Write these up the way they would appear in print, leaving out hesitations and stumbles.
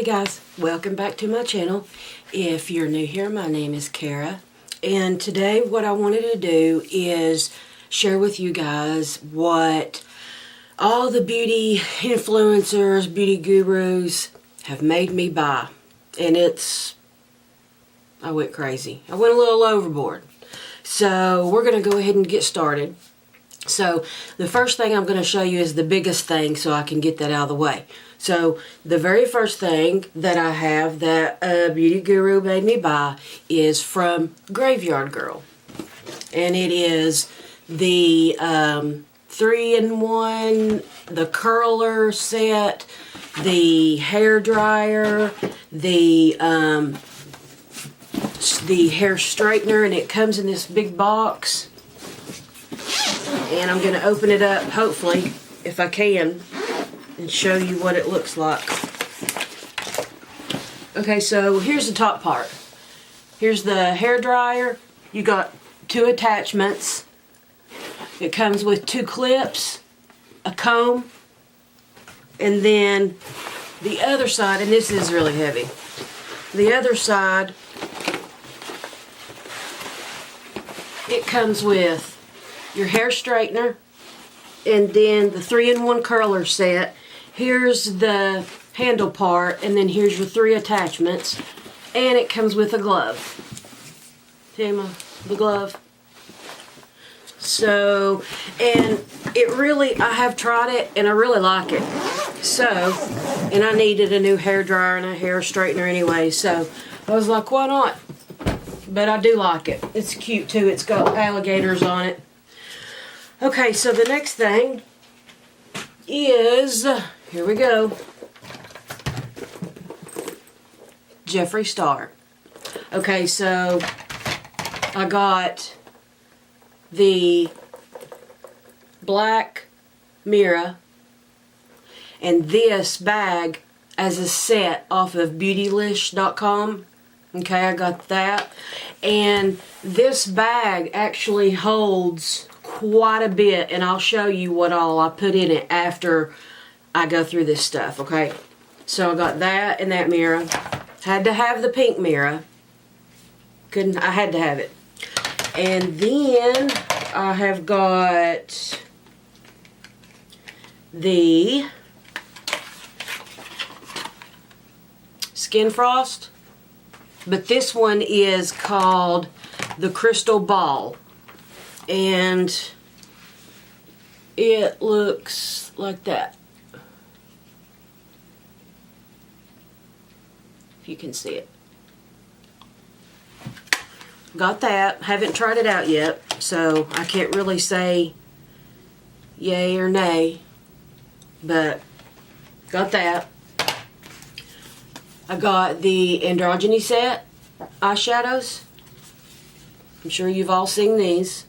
Hey guys, welcome back to my channel. If you're new here, my name is Kara, and today what I wanted to do is share with you guys what all the beauty influencers, beauty gurus have made me buy. And I went crazy. I went a little overboard. So we're going to go ahead and get started. So the first thing I'm going to show you is the biggest thing, so I can get that out of the way. So the very first thing that I have that a beauty guru made me buy is from Graveyard Girl. And it is the 3-in-1, the curler set, the hair dryer, the hair straightener, and it comes in this big box. And I'm going to open it up, hopefully, if I can, and show you what it looks like. Okay, so here's the top part. Here's the hair dryer. You got 2 attachments. It comes with 2 clips, a comb, and then the other side, and this is really heavy. The other side, it comes with your hair straightener, and then the 3-in-1 curler set. Here's the handle part, and then here's your 3 attachments, and it comes with a glove. See the glove? So, and it really, I have tried it, and I really like it. So, and I needed a new hair dryer and a hair straightener anyway, so I was like, why not? But I do like it. It's cute too. It's got alligators on it. Okay, so the next thing is, here we go, Jeffree Star. Okay, so I got the black mirror and this bag as a set off of beautylish.com. Okay, I got that. And this bag actually holds quite a bit, and I'll show you what all I put in it after I go through this stuff, okay? So I got that and that mirror. Had to have the pink mirror. I had to have it. And then I have got the Skin Frost, but this one is called the Crystal Ball. And it looks like that. If you can see it. Got that. Haven't tried it out yet, so I can't really say yay or nay. But got that. I got the Androgyny set eyeshadows. I'm sure you've all seen these.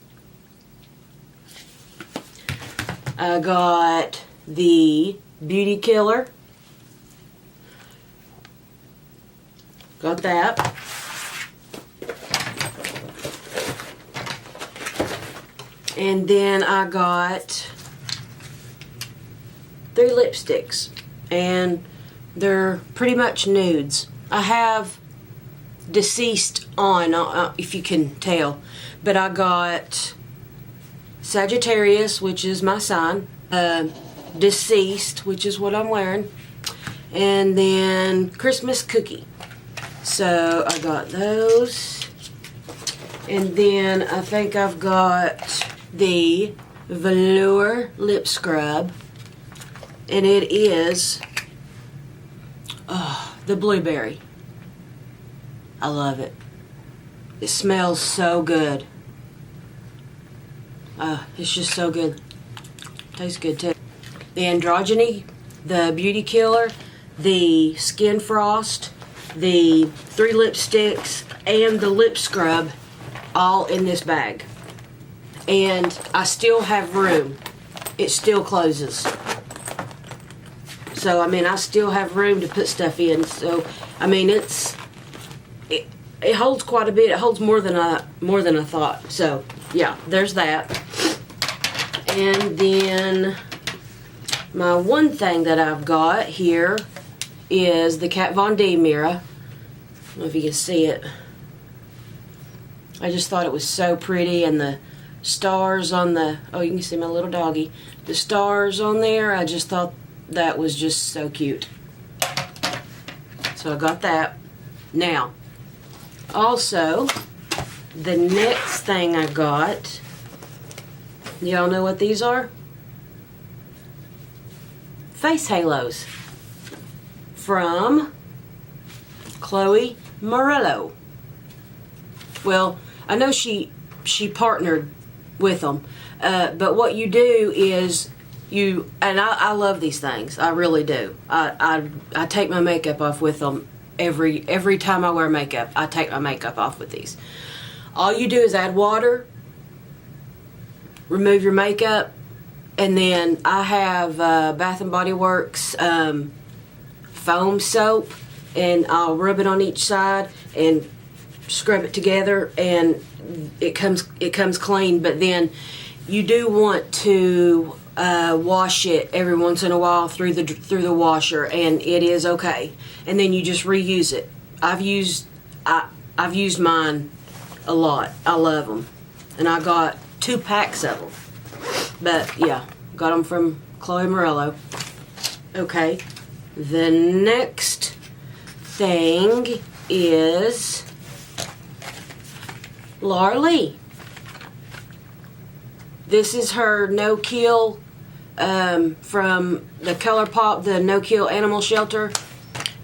I got the Beauty Killer. Got that. And then I got 3 lipsticks. And they're pretty much nudes. I have Deceased on, if you can tell. But I got Sagittarius, which is my sign, Deceased, which is what I'm wearing, and then Christmas Cookie. So I got those, and then I think I've got the Velour Lip Scrub, and it is the blueberry. I love it. It smells so good. It's just so good. Tastes good too. The Androgyny, the Beauty Killer, the Skin Frost, the 3 lipsticks, and the lip scrub, all in this bag. And I still have room. It still closes. So, I mean, I still have room to put stuff in. So, I mean, it holds quite a bit. It holds more than I thought. So, yeah, there's that. And then my one thing that I've got here is the Kat Von D mirror. I don't know if you can see it. I just thought it was so pretty, and the stars on the, oh, you can see my little doggy. The stars on there, I just thought that was just so cute. So I got that. Now, also, the next thing I got, y'all know what these are? Face halos from Chloe Morello. Well, I know she partnered with them, but what you do is and I love these things. I really do. I take my makeup off with them every time I wear makeup. I take my makeup off with these. All you do is add water, remove your makeup, and then I have Bath and Body Works foam soap, and I'll rub it on each side and scrub it together, and it comes clean. But then you do want to wash it every once in a while through the washer, and it is okay. And then you just reuse it. I've used mine a lot. I love them, and I got 2 packs of them. But yeah, got them from Chloe Morello. Okay, the next thing is Laura Lee. This is her no-kill from the ColourPop, the no-kill animal shelter.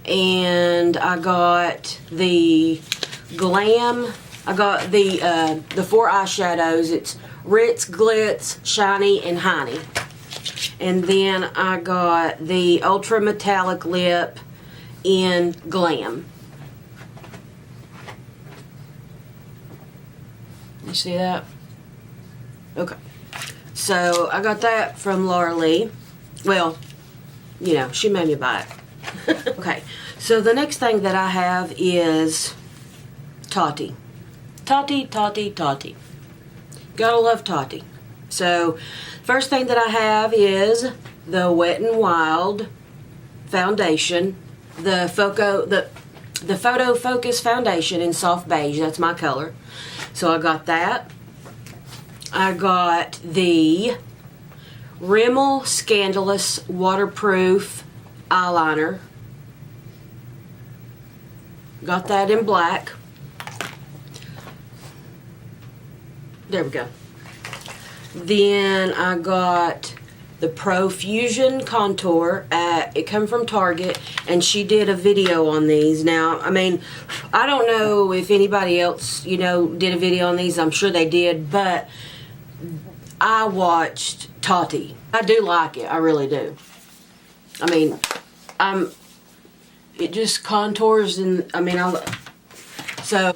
And I got the Glam. I got the 4 eyeshadows. It's Ritz, Glitz, Shiny, and Honey. And then I got the Ultra Metallic Lip in Glam. You see that? Okay. So I got that from Laura Lee. Well, you know, she made me buy it. Okay. So the next thing that I have is Tati. Tati, Tati, Tati. Gotta love Tati. So first thing that I have is the Wet n Wild foundation. The Photo Focus foundation in soft beige. That's my color. So I got that. I got the Rimmel Scandalous Waterproof Eyeliner. Got that in black. There we go. Then I got the Profusion Contour. It come from Target, and she did a video on these. Now, I mean, I don't know if anybody else, you know, did a video on these. I'm sure they did, but I watched Tati. I do like it. I really do. I mean, it just contours, and I mean, so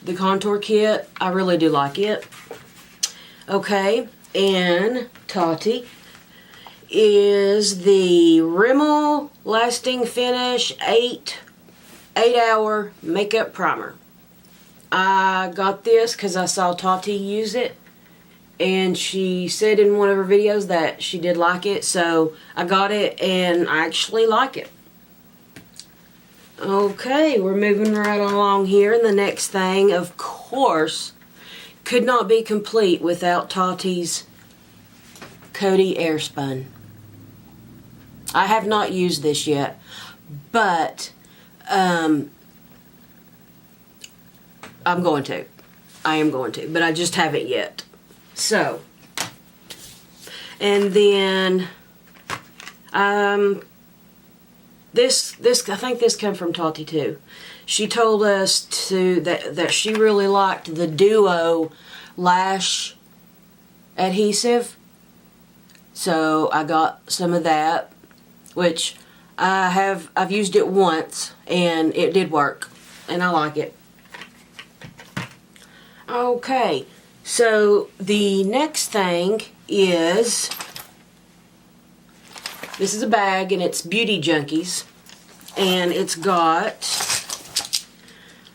the contour kit, I really do like it. Okay, and Tati is the Rimmel Lasting Finish 8-hour makeup primer. I got this because I saw Tati use it, and she said in one of her videos that she did like it, so I got it, and I actually like it. Okay, we're moving right along here, and the next thing, of course, could not be complete without Tati's Coty Airspun. I have not used this yet, but I'm going to. I am going to, but I just haven't yet. So, and then this I think this came from Tati too. She told us that she really liked the Duo lash adhesive. So I got some of that, which I've used it once, and it did work, and I like it. Okay, so the next thing is, this is a bag, and it's Beauty Junkies, and it's got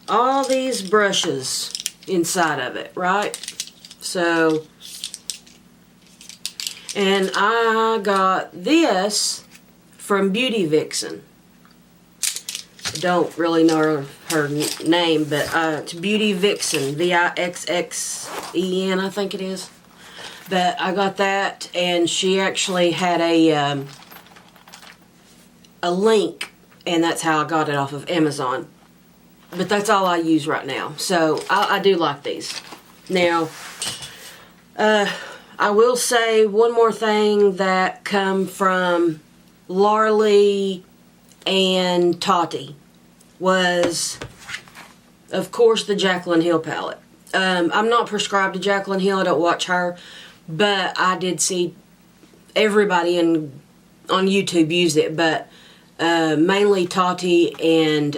all these brushes inside of it, right? So, and I got this from Beauty Vixen. don't really know her name, but it's Beauty Vixen, Vixxen, I think it is. But I got that, and she actually had a link, and that's how I got it off of Amazon. But that's all I use right now. So I do like these. Now, I will say one more thing that come from Larly and Tati was, of course, the Jaclyn Hill palette. I'm not prescribed to Jaclyn Hill. I don't watch her. But I did see everybody on YouTube use it. But mainly Tati and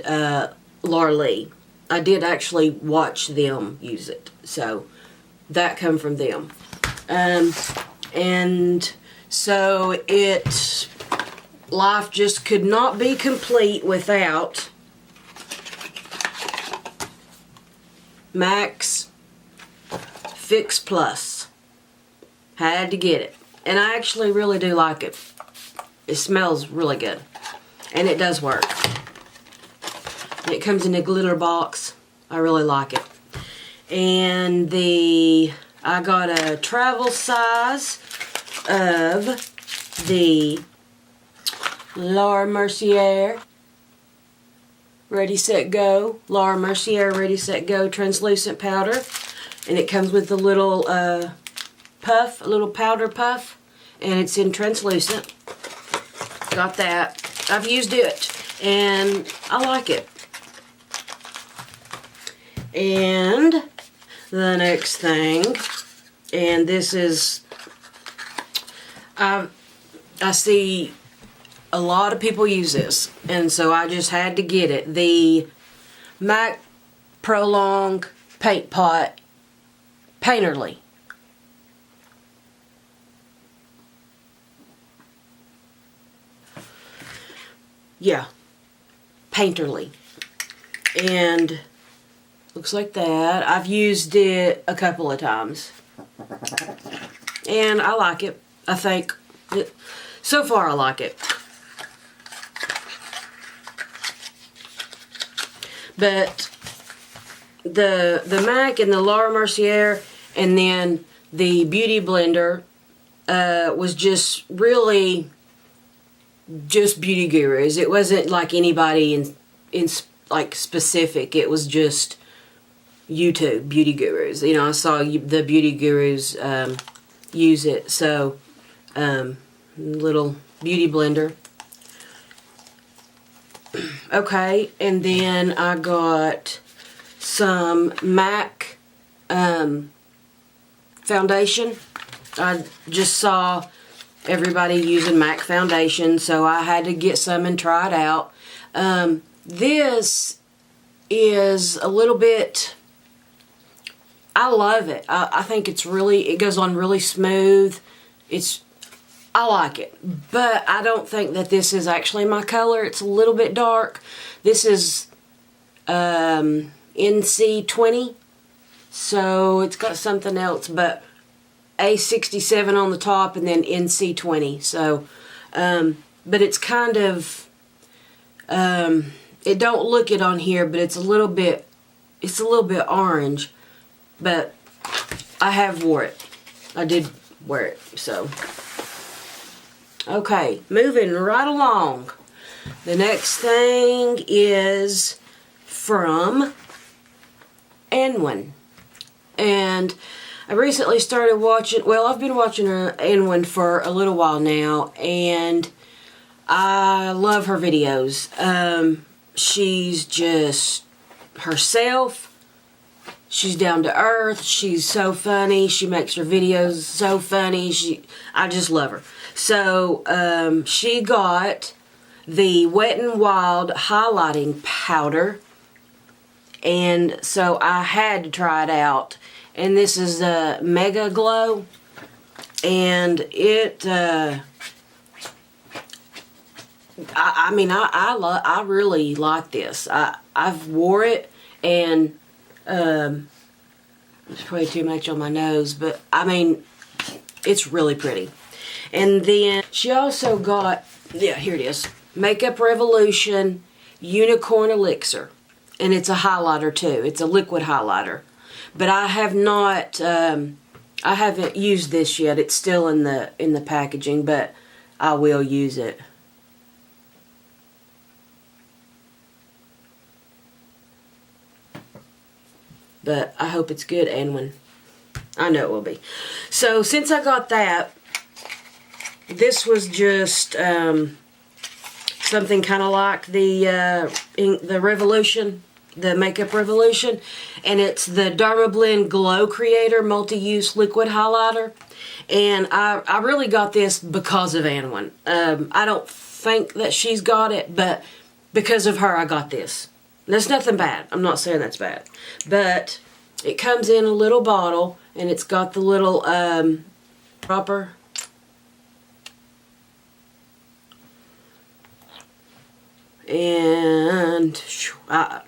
Larly. I did actually watch them use it. So that come from them. And so life just could not be complete without MAC's Fix Plus. Had to get it. And I actually really do like it. It smells really good. And it does work. And it comes in a glitter box. I really like it. And I got a travel size of the Laura Mercier Ready Set Go. Laura Mercier Ready Set Go translucent powder. And it comes with a little puff, a little powder puff. And it's in translucent. Got that. I've used it. And I like it. And the next thing, and this is, I see a lot of people use this, and so I just had to get it. The MAC Prolong Paint Pot Painterly. Yeah, Painterly. And looks like that. I've used it a couple of times. And I like it. I think, so far I like it. But the MAC and the Laura Mercier and then the Beauty Blender was just really just beauty gurus. It wasn't like anybody in like specific. It was just YouTube beauty gurus. You know, I saw the beauty gurus use it. So, little beauty blender. Okay, and then I got some MAC foundation. I just saw everybody using MAC foundation, so I had to get some and try it out. This is a little bit, I love it. I think it's really, it goes on really smooth. I like it, but I don't think that this is actually my color. It's a little bit dark. This is NC20, so it's got something else, but A67 on the top and then NC20. So, but it's kind of, it don't look it on here, but it's a little bit orange. But I have wore it. I did wear it, so. Okay, moving right along. The next thing is from Anwen. And I recently started watching, well, I've been watching Anwen for a little while now, and I love her videos. She's just herself. She's down to earth. She's so funny. She makes her videos so funny. I just love her. So, she got the Wet n Wild highlighting powder. And so I had to try it out. And this is the Mega Glow. And it, I really like this. I've wore it, and it's probably too much on my nose, but I mean, it's really pretty. And then she also got, yeah, here it is, Makeup Revolution Unicorn Elixir. And it's a highlighter too. It's a liquid highlighter. But I have not, I haven't used this yet. It's still in the packaging, but I will use it. But I hope it's good, Anwin. I know it will be. So since I got that, this was just something kind of like the Revolution, the Makeup Revolution, and it's the Dermablend Glow Creator Multi-Use Liquid Highlighter. And I really got this because of Anwin. I don't think that she's got it, but because of her, I got this. That's nothing bad. I'm not saying that's bad. But it comes in a little bottle, and it's got the little dropper. And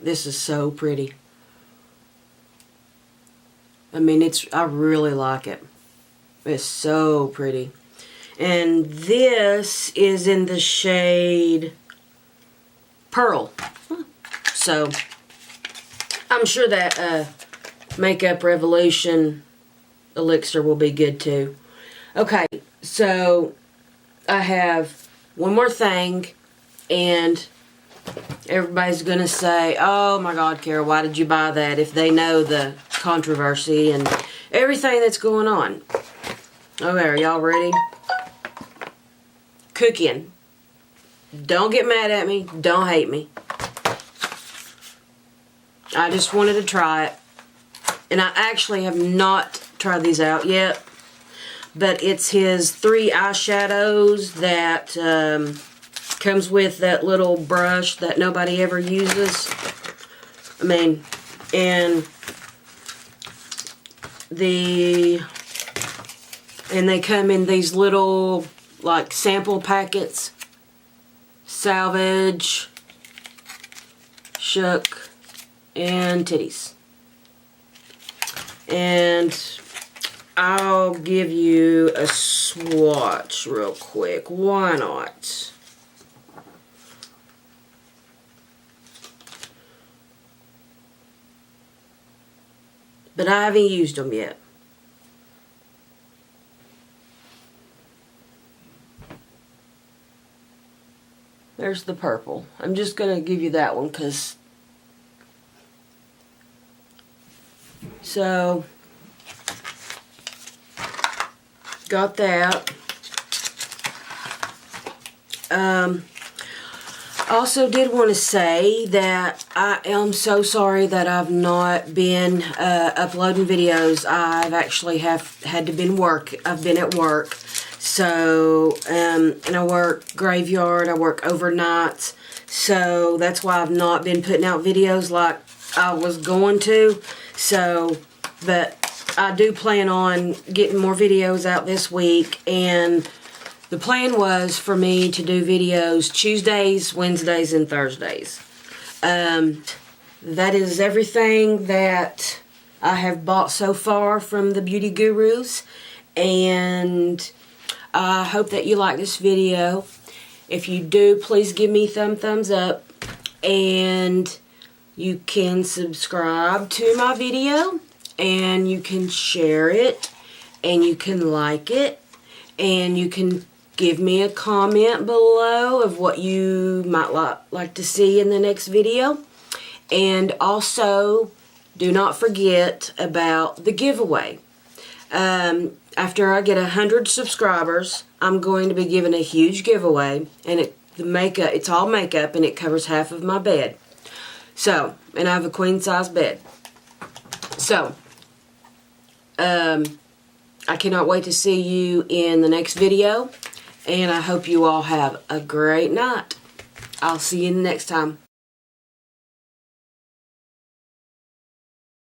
this is so pretty. I mean, I really like it. It's so pretty. And this is in the shade Pearl. So, I'm sure that Makeup Revolution Elixir will be good too. Okay, so I have one more thing, and everybody's going to say, oh my God, Kara, why did you buy that, if they know the controversy and everything that's going on. Okay, are y'all ready? Cooking. Don't get mad at me. Don't hate me. I just wanted to try it. And I actually have not tried these out yet. But it's his 3 eyeshadows that comes with that little brush that nobody ever uses. I mean, and they come in these little like sample packets. Salvage, Shook, and Titties. And I'll give you a swatch real quick. Why not? But I haven't used them yet. There's the purple. I'm just going to give you that one because... So, got that. Also did want to say that I am so sorry that I've not been uploading videos. I've actually had to been work. I've been at work. So, and I work graveyard, I work overnights, so that's why I've not been putting out videos like I was going to. So, but I do plan on getting more videos out this week, and the plan was for me to do videos Tuesdays, Wednesdays, and Thursdays. That is everything that I have bought so far from the Beauty Gurus, and I hope that you like this video. If you do, please give me thumbs up, and you can subscribe to my video, and you can share it, and you can like it, and you can give me a comment below of what you might like to see in the next video. And also, do not forget about the giveaway. After I get 100 subscribers, I'm going to be giving a huge giveaway, and it's all makeup, and it covers half of my bed. So, and I have a queen size bed. So, I cannot wait to see you in the next video, and I hope you all have a great night. I'll see you next time.